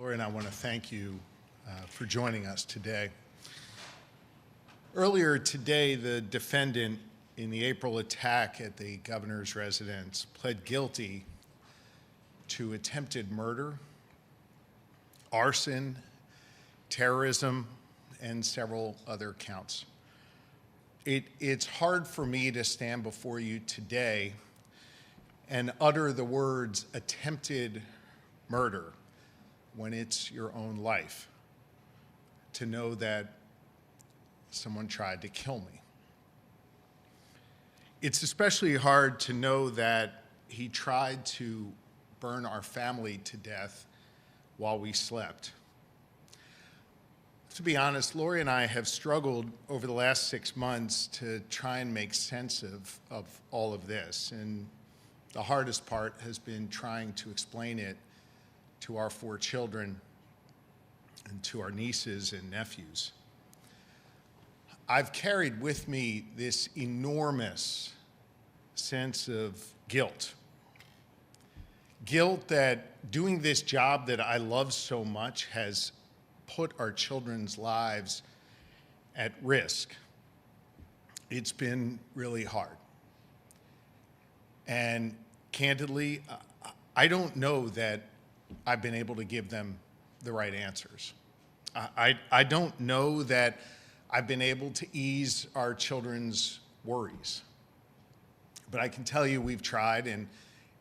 Lori and I want to thank you for joining us today. Earlier today, the defendant in the April attack at the governor's residence pled guilty to attempted murder, arson, terrorism, and several other counts. It's hard for me to stand before you today and utter the words attempted murder when it's your own life, to know that someone tried to kill me. It's especially hard to know that he tried to burn our family to death while we slept. To be honest, Lori and I have struggled over the last 6 months to try and make sense of all of this. And the hardest part has been trying to explain it to our 4 children and to our nieces and nephews. I've carried with me this enormous sense of guilt. Guilt that doing this job that I love so much has put our children's lives at risk. It's been really hard. And candidly, I don't know that I've been able to give them the right answers. I don't know that I've been able to ease our children's worries. But I can tell you we've tried, and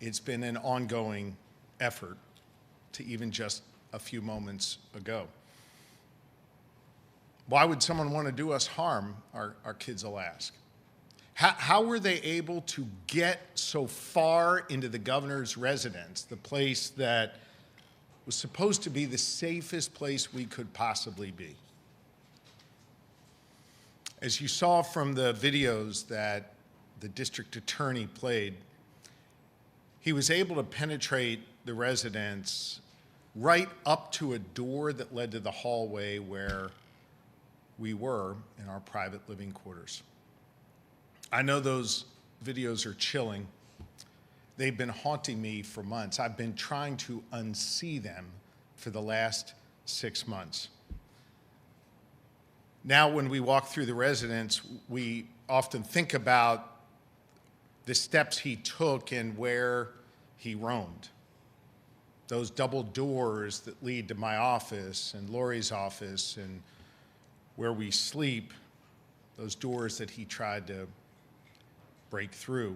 it's been an ongoing effort to even just a few moments ago. Why would someone want to do us harm, our kids will ask. How were they able to get so far into the governor's residence, the place that was supposed to be the safest place we could possibly be? As you saw from the videos that the district attorney played, he was able to penetrate the residence right up to a door that led to the hallway where we were in our private living quarters. I know those videos are chilling. They've been haunting me for months. I've been trying to unsee them for the last 6 months. Now, when we walk through the residence, we often think about the steps he took and where he roamed. Those double doors that lead to my office and Lori's office and where we sleep, those doors that he tried to break through.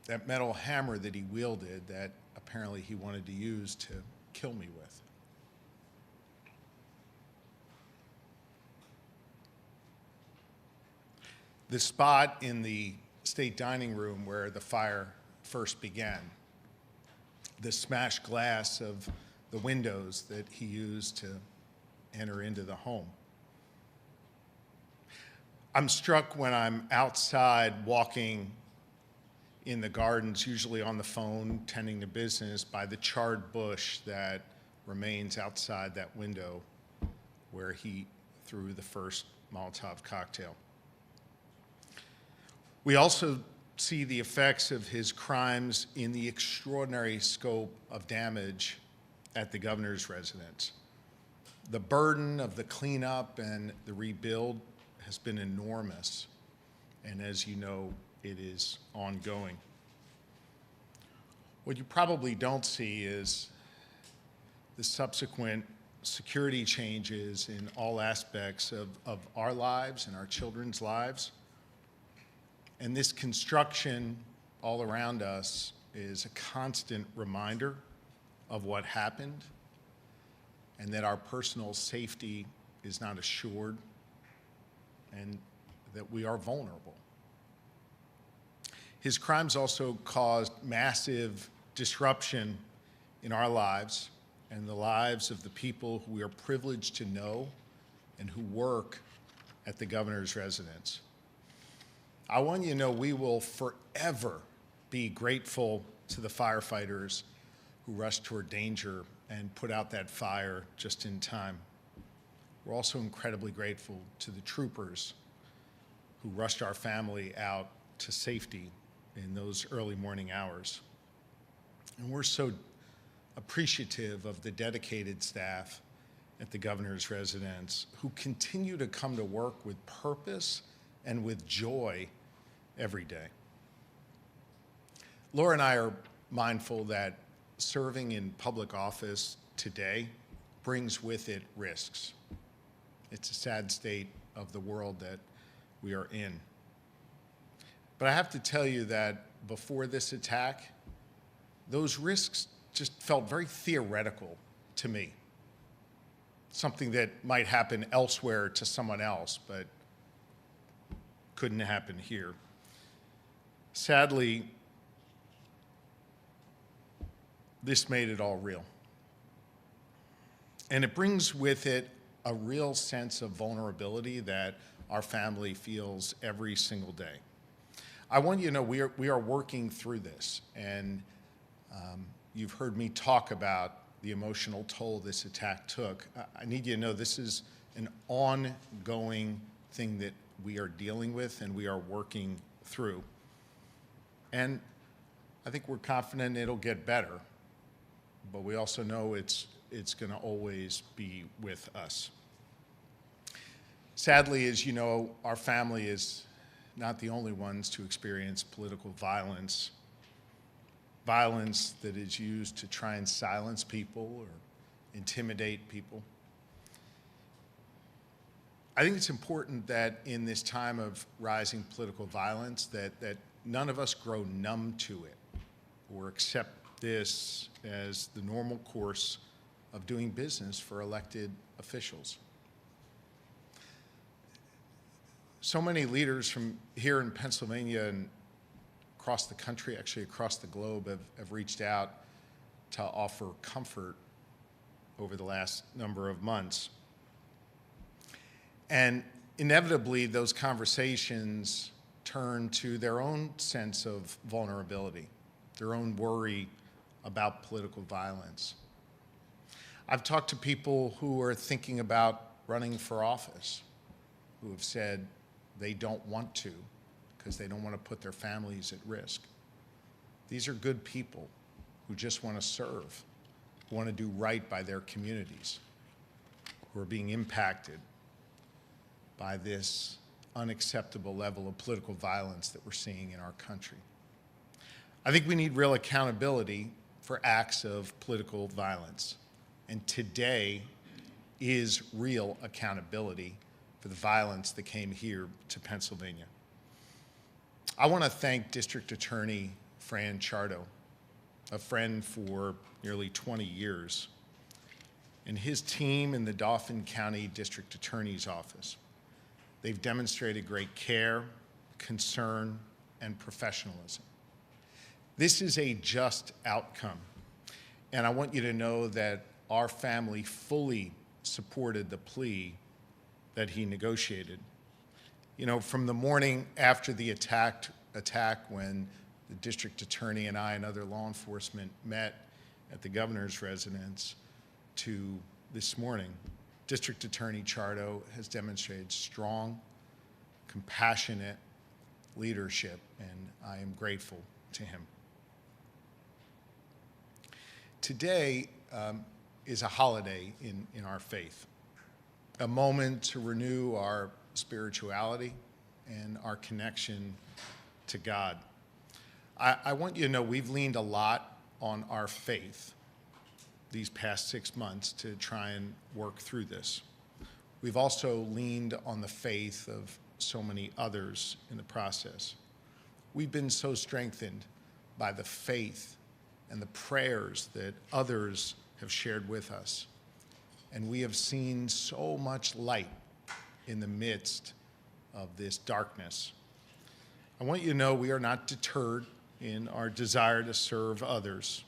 That metal hammer that he wielded that apparently he wanted to use to kill me with. The spot in the state dining room where the fire first began, the smashed glass of the windows that he used to enter into the home. I'm struck when I'm outside walking in the gardens, usually on the phone, tending to business, by the charred bush that remains outside that window where he threw the first Molotov cocktail. We also see the effects of his crimes in the extraordinary scope of damage at the governor's residence. The burden of the cleanup and the rebuild has been enormous, and as you know, it is ongoing. What you probably don't see is the subsequent security changes in all aspects of our lives and our children's lives. And this construction all around us is a constant reminder of what happened and that our personal safety is not assured and that we are vulnerable. His crimes also caused massive disruption in our lives and the lives of the people who we are privileged to know and who work at the governor's residence. I want you to know we will forever be grateful to the firefighters who rushed toward danger and put out that fire just in time. We're also incredibly grateful to the troopers who rushed our family out to safety in those early morning hours. And we're so appreciative of the dedicated staff at the governor's residence who continue to come to work with purpose and with joy every day. Laura and I are mindful that serving in public office today brings with it risks. It's a sad state of the world that we are in. But I have to tell you that before this attack, those risks just felt very theoretical to me. Something that might happen elsewhere to someone else, but couldn't happen here. Sadly, this made it all real. And it brings with it a real sense of vulnerability that our family feels every single day. I want you to know we are working through this, and you've heard me talk about the emotional toll this attack took. I need you to know this is an ongoing thing that we are dealing with and we are working through. And I think we're confident it'll get better, but we also know it's going to always be with us. Sadly, as you know, our family is not the only ones to experience political violence that is used to try and silence people or intimidate people. I think it's important that in this time of rising political violence that none of us grow numb to it or accept this as the normal course of doing business for elected officials. So many leaders from here in Pennsylvania and across the country, actually across the globe, have reached out to offer comfort over the last number of months. And inevitably, those conversations turn to their own sense of vulnerability, their own worry about political violence. I've talked to people who are thinking about running for office, who have said they don't want to because they don't want to put their families at risk. These are good people who just want to serve, who want to do right by their communities, who are being impacted by this unacceptable level of political violence that we're seeing in our country. I think we need real accountability for acts of political violence. And today is real accountability for the violence that came here to Pennsylvania. I want to thank District Attorney Fran Chardo, a friend for nearly 20 years, and his team in the Dauphin County District Attorney's Office. They've demonstrated great care, concern, and professionalism. This is a just outcome, and I want you to know that our family fully supported the plea that he negotiated. You know, from the morning after the attack when the district attorney and I and other law enforcement met at the governor's residence to this morning, District Attorney Chardo has demonstrated strong, compassionate leadership, and I am grateful to him. Today is a holiday in our faith, a moment to renew our spirituality and our connection to God. I want you to know we've leaned a lot on our faith these past 6 months to try and work through this. We've also leaned on the faith of so many others in the process. We've been so strengthened by the faith and the prayers that others have shared with us. And we have seen so much light in the midst of this darkness. I want you to know we are not deterred in our desire to serve others,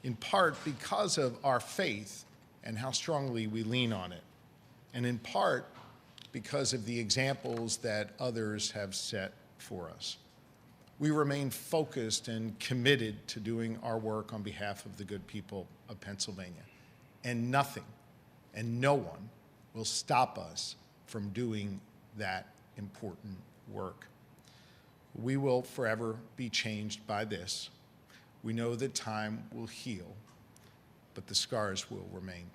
in part because of our faith and how strongly we lean on it, and in part because of the examples that others have set for us. We remain focused and committed to doing our work on behalf of the good people of Pennsylvania, and nothing and no one will stop us from doing that important work. We will forever be changed by this. We know that time will heal, but the scars will remain.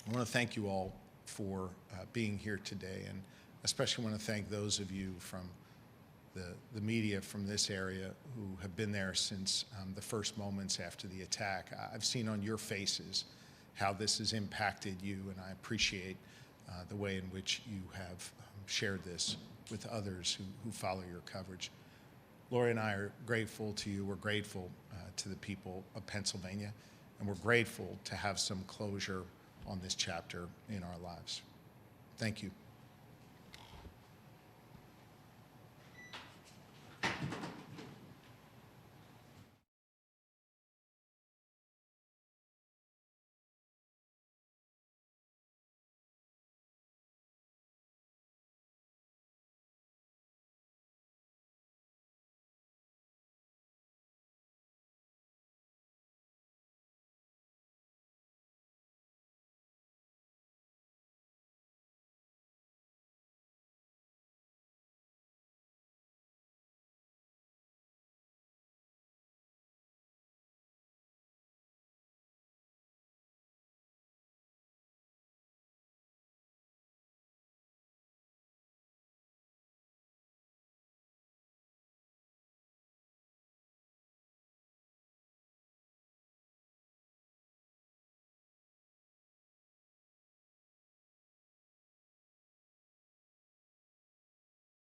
I want to thank you all for being here today, and especially want to thank those of you from the media from this area who have been there since the first moments after the attack. I've seen on your faces how this has impacted you, and I appreciate the way in which you have shared this with others who follow your coverage. Lori and I are grateful to you. We're grateful to the people of Pennsylvania, and we're grateful to have some closure on this chapter in our lives. Thank you.